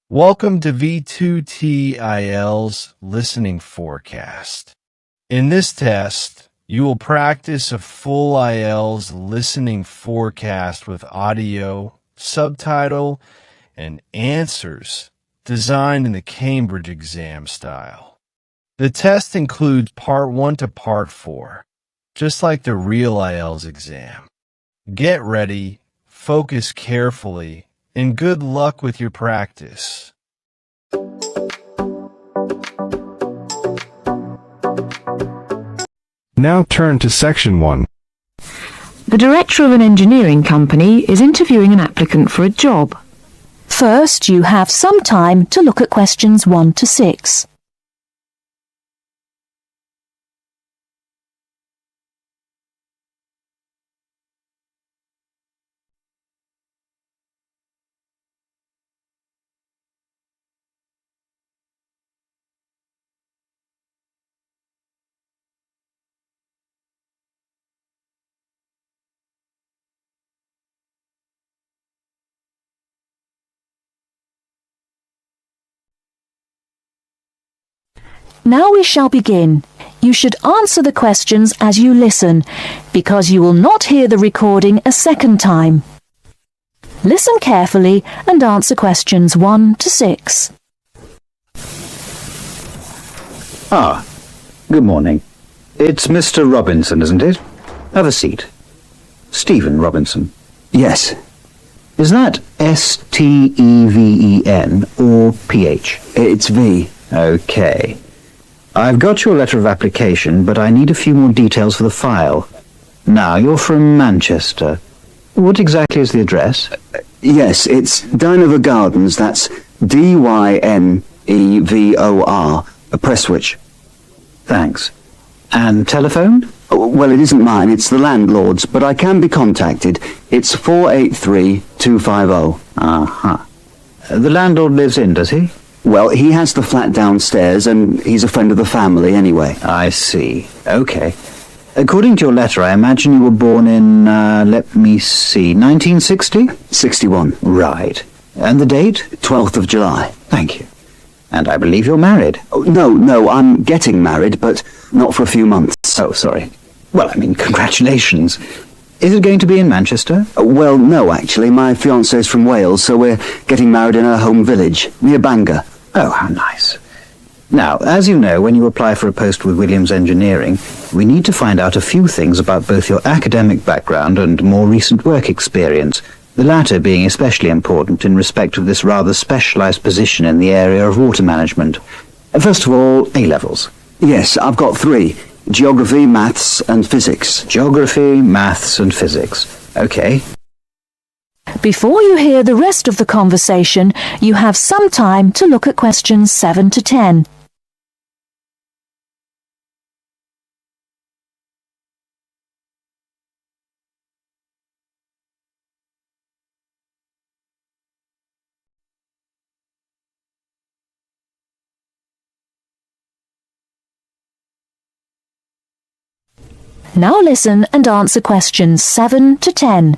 Welcome to V2T IELTS Listening Forecast. In this test, you will practice a full IELTS listening forecast with audio, subtitle, and answers designed in the Cambridge exam style. The test includes Part 1 to Part 4, just like the real IELTS exam. Get ready, focus carefully, and good luck with your practice. Now turn to Section 1. The director of an engineering company is interviewing an applicant for a job. First, you have some time to look at questions 1 to 6. Now we shall begin. You should answer the questions as you listen, because you will not hear the recording a second time. Listen carefully and answer questions 1 to 6. Good morning. It's Mr. Robinson, isn't it? Have a seat. Stephen Robinson. Yes. Is that S-T-E-V-E-N or P-H? It's V. Okay. I've got your letter of application, but I need a few more details for the file. Now, you're from Manchester. What exactly is the address? Yes, it's Dynevor Gardens. That's D-Y-N-E-V-O-R. Prestwich. Thanks. And telephone? Well, it isn't mine, it's the landlord's, but I can be contacted. It's 483-250. Uh-huh. The landlord lives in, does he? Well, he has the flat downstairs, and he's a friend of the family anyway. I see. Okay. According to your letter, I imagine you were born in, let me see, 1960? 61. Right. And the date? 12th of July. Thank you. And I believe you're married. Oh, no, I'm getting married, but not for a few months. Oh, sorry. Well, I mean, congratulations. Is it going to be in Manchester? Well, no, actually. My fiancée's from Wales, so we're getting married in her home village, near Bangor. Oh, how nice. Now, as you know, when you apply for a post with Williams Engineering, we need to find out a few things about both your academic background and more recent work experience, the latter being especially important in respect of this rather specialized position in the area of water management. First of all, A-levels. Yes, I've got 3. Geography, maths, and physics. Geography, maths, and physics. Okay. Before you hear the rest of the conversation, you have some time to look at questions 7 to 10. Now listen and answer questions 7 to 10.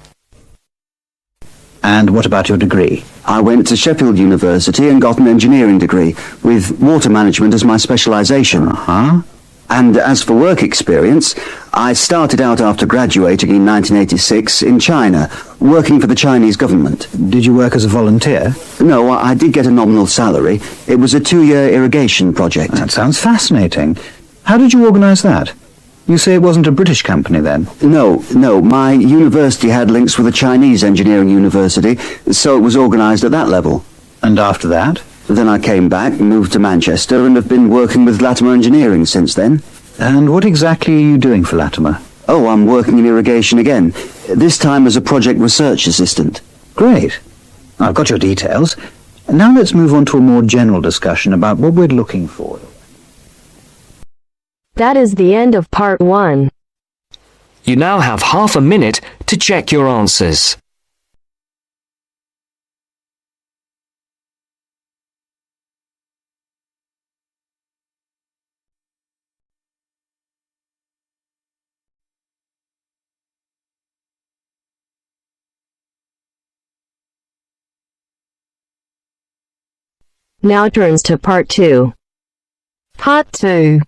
And what about your degree? I went to Sheffield University and got an engineering degree, with water management as my specialisation. Uh-huh. And as for work experience, I started out after graduating in 1986 in China, working for the Chinese government. Did you work as a volunteer? No, I did get a nominal salary. It was a 2-year irrigation project. That sounds fascinating. How did you organise that? You say it wasn't a British company then? No, my university had links with a Chinese engineering university, so it was organised at that level. And after that? Then I came back, moved to Manchester, and have been working with Latimer Engineering since then. And what exactly are you doing for Latimer? Oh, I'm working in irrigation again, this time as a project research assistant. Great. I've got your details. Now let's move on to a more general discussion about what we're looking for. That is the end of part 1. You now have half a minute to check your answers. now turns to Part 2. Part 2.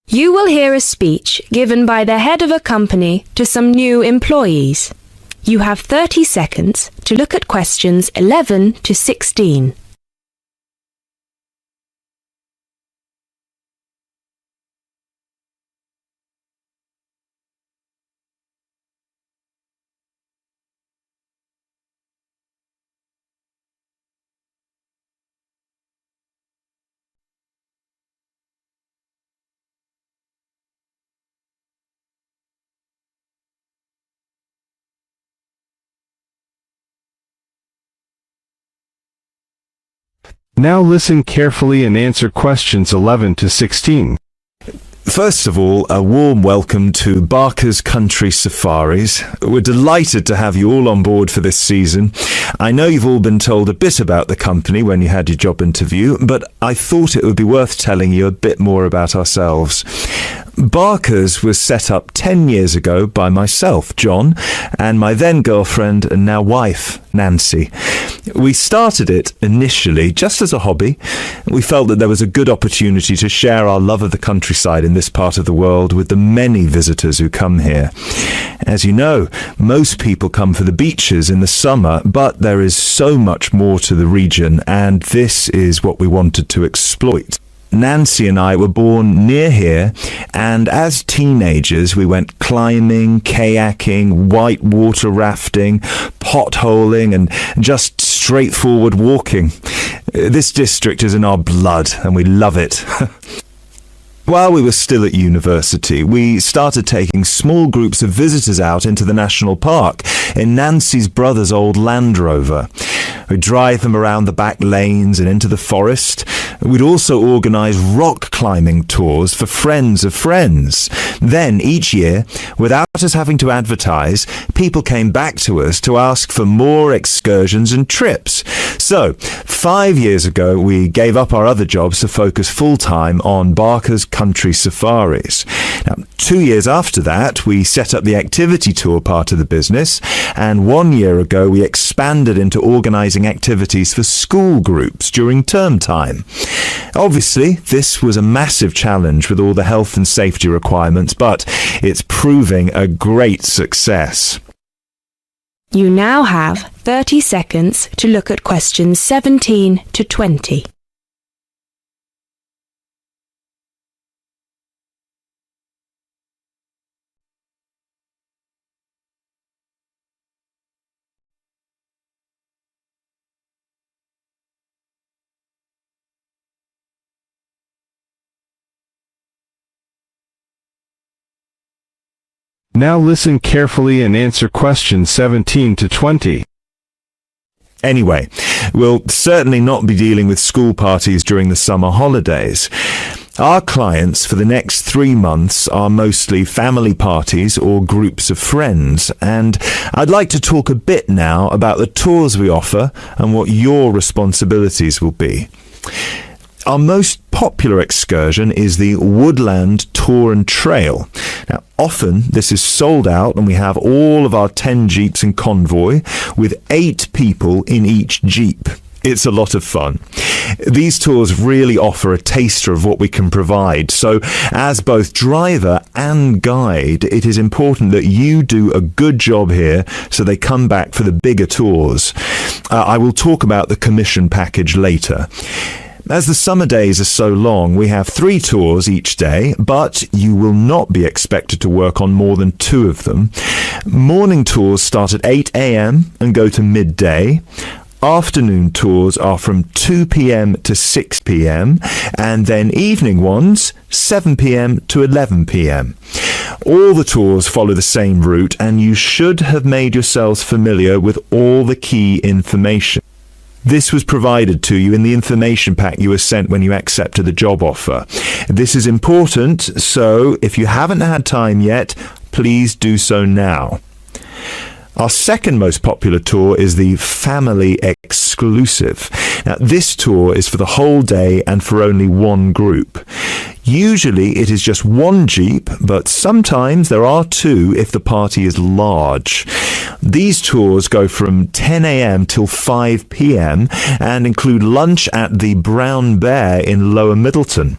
You will hear a speech given by the head of a company to some new employees. You have 30 seconds to look at questions 11 to 16. Now listen carefully and answer questions 11 to 16. First of all, a warm welcome to Barker's Country Safaris. We're delighted to have you all on board for this season. I know you've all been told a bit about the company when you had your job interview, but I thought it would be worth telling you a bit more about ourselves. Barker's was set up 10 years ago by myself, John, and my then girlfriend and now wife, Nancy. We started it initially just as a hobby. We felt that there was a good opportunity to share our love of the countryside in this part of the world with the many visitors who come here. As you know, most people come for the beaches in the summer, but there is so much more to the region, and this is what we wanted to exploit. Nancy and I were born near here, and as teenagers we went climbing, kayaking, whitewater rafting, potholing, and just straightforward walking. This district is in our blood, and we love it. While we were still at university, we started taking small groups of visitors out into the national park in Nancy's brother's old Land Rover. We'd drive them around the back lanes and into the forest. We'd also organise rock climbing tours for friends of friends. Then, each year, without us having to advertise, people came back to us to ask for more excursions and trips. So, 5 years ago, we gave up our other jobs to focus full-time on Barker's Country Safaris. Now, 2 years after that, we set up the activity tour part of the business, and 1 year ago, we expanded into organising activities for school groups during term time. Obviously, this was a massive challenge with all the health and safety requirements, but it's proving a great success. You now have 30 seconds to look at questions 17 to 20. Now listen carefully and answer questions 17 to 20. Anyway, we'll certainly not be dealing with school parties during the summer holidays. Our clients for the next 3 months are mostly family parties or groups of friends, and I'd like to talk a bit now about the tours we offer and what your responsibilities will be. Our most popular excursion is the Woodland Tour and Trail. Now, often this is sold out and we have all of our 10 jeeps in convoy with 8 people in each jeep. It's a lot of fun. These tours really offer a taster of what we can provide. So as both driver and guide, it is important that you do a good job here so they come back for the bigger tours. I will talk about the commission package later. As the summer days are so long, we have 3 tours each day, but you will not be expected to work on more than 2 of them. Morning tours start at 8 a.m. and go to midday. Afternoon tours are from 2 p.m. to 6 p.m. and then evening ones 7 p.m. to 11 p.m. All the tours follow the same route, and you should have made yourselves familiar with all the key information. This was provided to you in the information pack you were sent when you accepted the job offer. This is important, so if you haven't had time yet, please do so now. Our second most popular tour is the Family Exclusive. Now, this tour is for the whole day and for only 1 group. Usually it is just 1 jeep, but sometimes there are 2 if the party is large. These tours go from 10 a.m. till 5 p.m. and include lunch at the Brown Bear in Lower Middleton.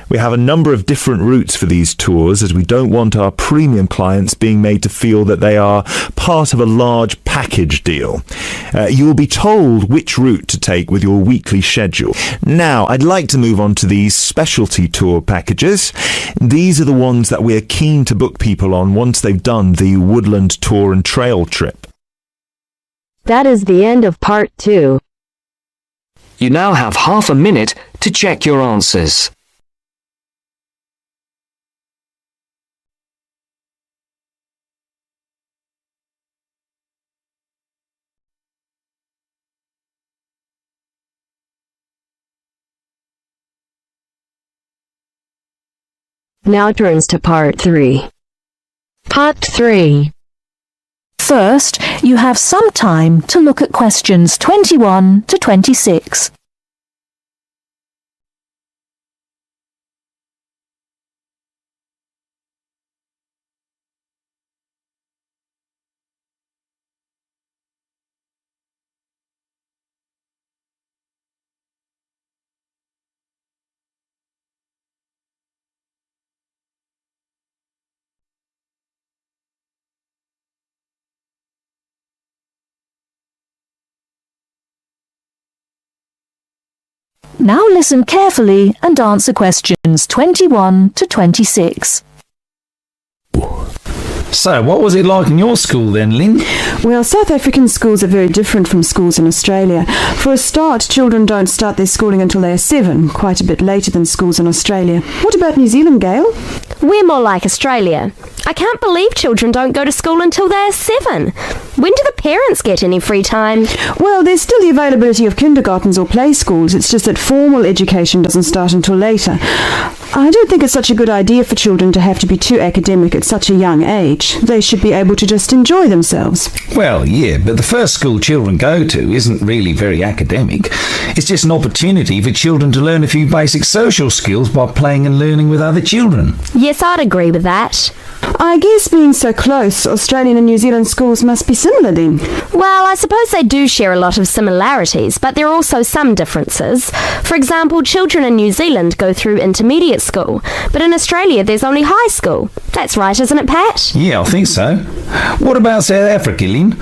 We have a number of different routes for these tours, as we don't want our premium clients being made to feel that they are part of a large package deal. You will be told which route to take with your weekly schedule. Now, I'd like to move on to these specialty tour packages. These are the ones that we are keen to book people on once they've done the woodland tour and trail trip. That is the end of part 2. You now have half a minute to check your answers. Now turns to part 3. Part 3. First, you have some time to look at questions 21 to 26. Now listen carefully and answer questions 21 to 26. So, what was it like in your school then, Lynn? Well, South African schools are very different from schools in Australia. For a start, children don't start their schooling until they are 7, quite a bit later than schools in Australia. What about New Zealand, Gail? We're more like Australia. I can't believe children don't go to school until they're 7. When do the parents get any free time? Well, there's still the availability of kindergartens or play schools. It's just that formal education doesn't start until later. I don't think it's such a good idea for children to have to be too academic at such a young age. They should be able to just enjoy themselves. Well, yeah, but the first school children go to isn't really very academic. It's just an opportunity for children to learn a few basic social skills by playing and learning with other children. Yes, I'd agree with that. I guess being so close, Australian and New Zealand schools must be similar then. Well, I suppose they do share a lot of similarities, but there are also some differences. For example, children in New Zealand go through intermediate school, but in Australia there's only high school. That's right, isn't it, Pat? Yeah, I think so. What about South Africa, Lynn?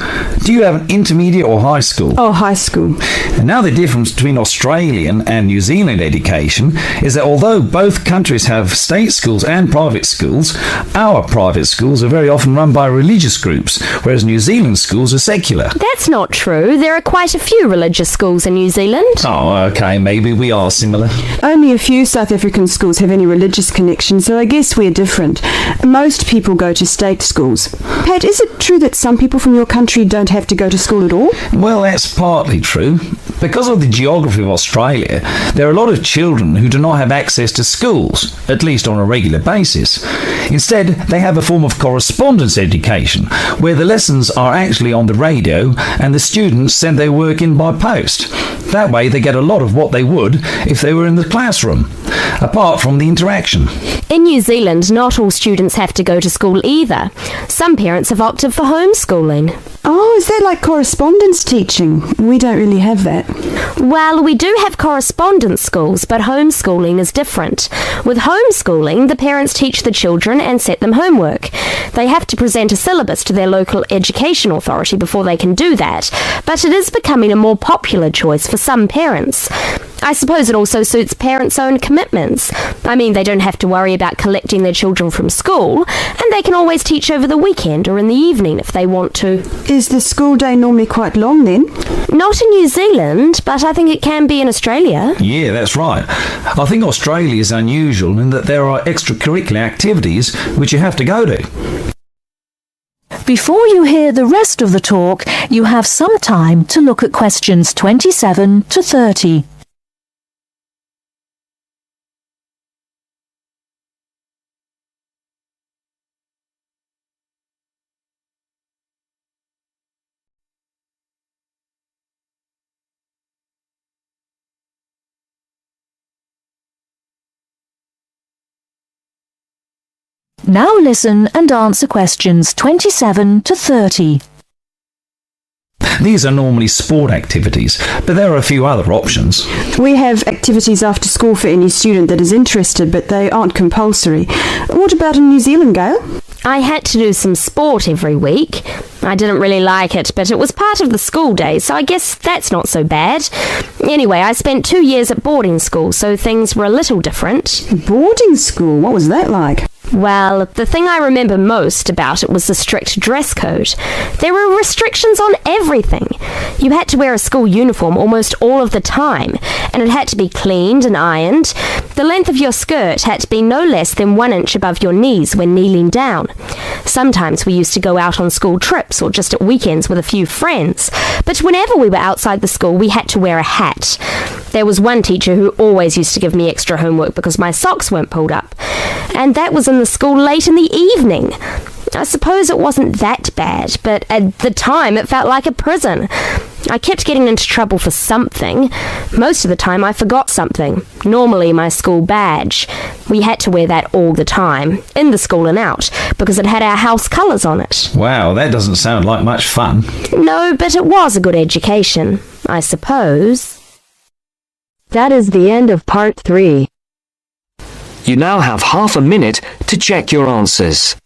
Do you have an intermediate or high school? Oh, high school. And now the difference between Australian and New Zealand education is that although both countries have state schools and private schools, our private schools are very often run by religious groups, whereas New Zealand schools are secular. That's not true. There are quite a few religious schools in New Zealand. Oh, okay, maybe we are similar. Only a few South African schools have any religious connection, so I guess we're different. Most people go to state schools. Pat, is it true that some people from your country don't have to go to school at all? Well, that's partly true. Because of the geography of Australia, there are a lot of children who do not have access to schools, at least on a regular basis. Instead, they have a form of correspondence education, where the lessons are actually on the radio and the students send their work in by post. That way they get a lot of what they would if they were in the classroom, apart from the interaction. In New Zealand, not all students have to go to school either. Some parents have opted for homeschooling. Oh, is that like correspondence teaching? We don't really have that. Well, we do have correspondence schools, but homeschooling is different. With homeschooling, the parents teach the children and set them homework. They have to present a syllabus to their local education authority before they can do that, but it is becoming a more popular choice for some parents. I suppose it also suits parents' own commitments. I mean, they don't have to worry about collecting their children from school, and they can always teach over the weekend or in the evening if they want to. Is the school day normally quite long then? Not in New Zealand, but I think it can be in Australia. Yeah, that's right. I think Australia is unusual in that there are extracurricular activities which you have to go to. Before you hear the rest of the talk, you have some time to look at questions 27 to 30. Now listen and answer questions 27 to 30. These are normally sport activities, but there are a few other options. We have activities after school for any student that is interested, but they aren't compulsory. What about in New Zealand, Gail? I had to do some sport every week. I didn't really like it, but it was part of the school days, so I guess that's not so bad. Anyway, I spent 2 years at boarding school, so things were a little different. Boarding school? What was that like? Well, the thing I remember most about it was the strict dress code. There were restrictions on everything. You had to wear a school uniform almost all of the time, and it had to be cleaned and ironed. The length of your skirt had to be no less than 1 inch above your knees when kneeling down. Sometimes we used to go out on school trips or just at weekends with a few friends, but whenever we were outside the school, we had to wear a hat. There was one teacher who always used to give me extra homework because my socks weren't pulled up, and that was in the school late in the evening. I suppose it wasn't that bad, but at the time it felt like a prison. I kept getting into trouble for something. Most of the time I forgot something, normally my school badge. We had to wear that all the time, in the school and out, because it had our house colours on it. Wow, that doesn't sound like much fun. No, but it was a good education, I suppose. That is the end of part 3. You now have half a minute to check your answers.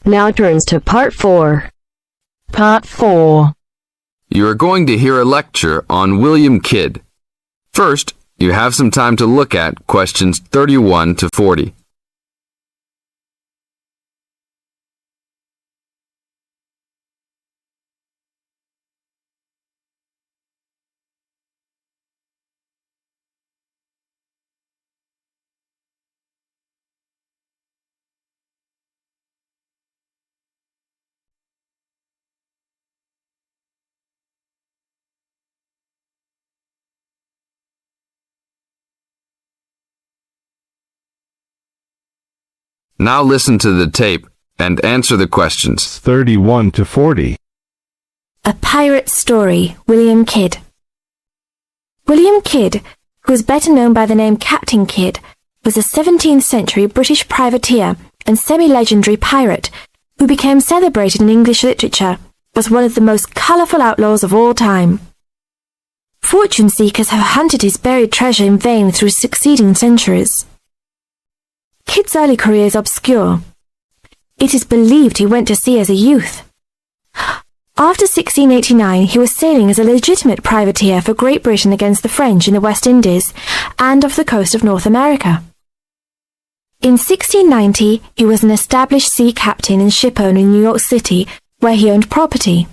Now turns to part 4. Part 4. You are going to hear a lecture on William Kidd. First, you have some time to look at questions 31 to 40. Now listen to the tape and answer the questions. 31 to 40. A Pirate Story, William Kidd. William Kidd, who was better known by the name Captain Kidd, was a 17th century British privateer and semi-legendary pirate who became celebrated in English literature as one of the most colourful outlaws of all time. Fortune seekers have hunted his buried treasure in vain through succeeding centuries. Kidd's early career is obscure. It is believed he went to sea as a youth. After 1689, he was sailing as a legitimate privateer for Great Britain against the French in the West Indies and off the coast of North America. In 1690, he was an established sea captain and shipowner in New York City, where he owned property.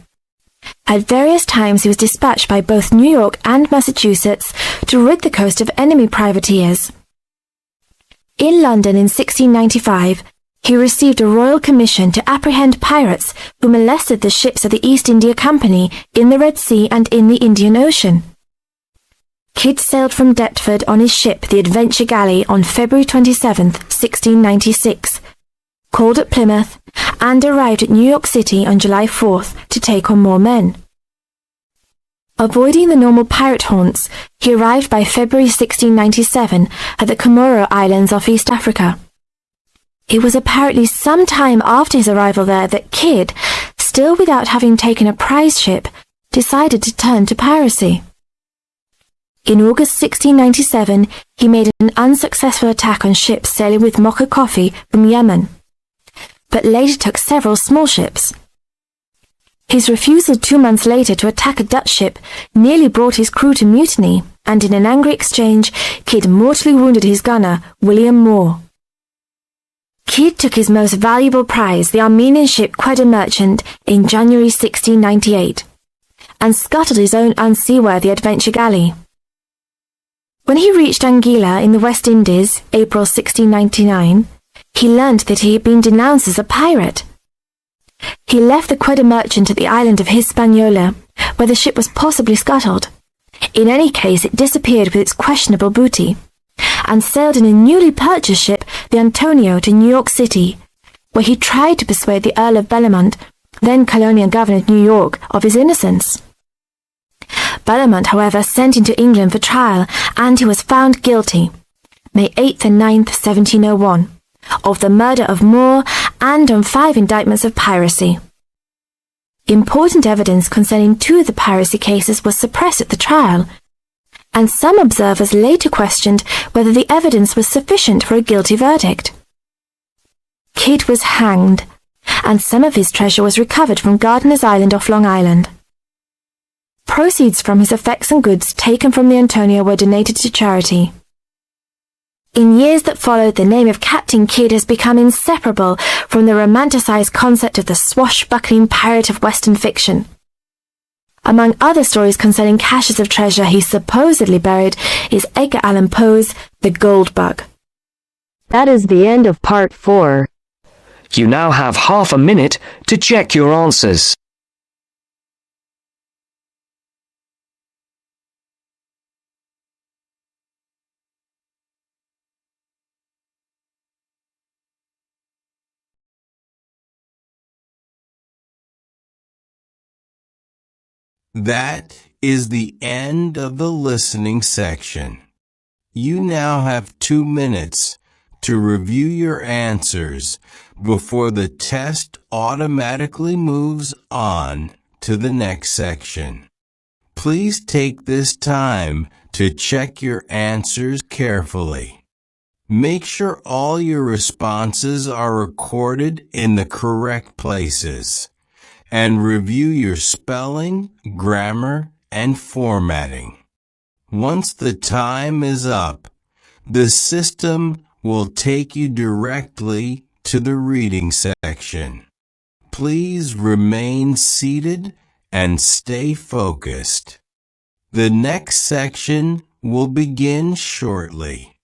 At various times, he was dispatched by both New York and Massachusetts to rid the coast of enemy privateers. In London in 1695, he received a royal commission to apprehend pirates who molested the ships of the East India Company in the Red Sea and in the Indian Ocean. Kidd sailed from Deptford on his ship, the Adventure Galley, on February 27, 1696, called at Plymouth, and arrived at New York City on July 4th to take on more men. Avoiding the normal pirate haunts, he arrived by February 1697 at the Comoro Islands off East Africa. It was apparently some time after his arrival there that Kidd, still without having taken a prize ship, decided to turn to piracy. In August 1697, he made an unsuccessful attack on ships sailing with mocha coffee from Yemen, but later took several small ships. His refusal 2 months later to attack a Dutch ship nearly brought his crew to mutiny, and in an angry exchange, Kidd mortally wounded his gunner, William Moore. Kidd took his most valuable prize, the Armenian ship Quedda Merchant, in January 1698, and scuttled his own unseaworthy Adventure Galley. When he reached Anguilla in the West Indies, April 1699, he learned that he had been denounced as a pirate. He left the Quedda Merchant at the island of Hispaniola, where the ship was possibly scuttled. In any case, it disappeared with its questionable booty, and sailed in a newly purchased ship, the Antonio, to New York City, where he tried to persuade the Earl of Bellomont then colonial governor of New York, of his innocence. Bellamont, however, sent him to England for trial, and he was found guilty, May 8th and 9th, 1701, of the murder of Moore and on 5 indictments of piracy. Important evidence concerning 2 of the piracy cases was suppressed at the trial, and some observers later questioned whether the evidence was sufficient for a guilty verdict. Kidd was hanged, and some of his treasure was recovered from Gardiner's Island off Long Island. Proceeds from his effects and goods taken from the Antonia were donated to charity. In years that followed, the name of Captain Kidd has become inseparable from the romanticized concept of the swashbuckling pirate of Western fiction. Among other stories concerning caches of treasure he supposedly buried is Edgar Allan Poe's The Gold Bug. That is the end of part 4. You now have half a minute to check your answers. That is the end of the listening section. You now have 2 minutes to review your answers before the test automatically moves on to the next section. Please take this time to check your answers carefully. Make sure all your responses are recorded in the correct places, and review your spelling, grammar, and formatting. Once the time is up, the system will take you directly to the reading section. Please remain seated and stay focused. The next section will begin shortly.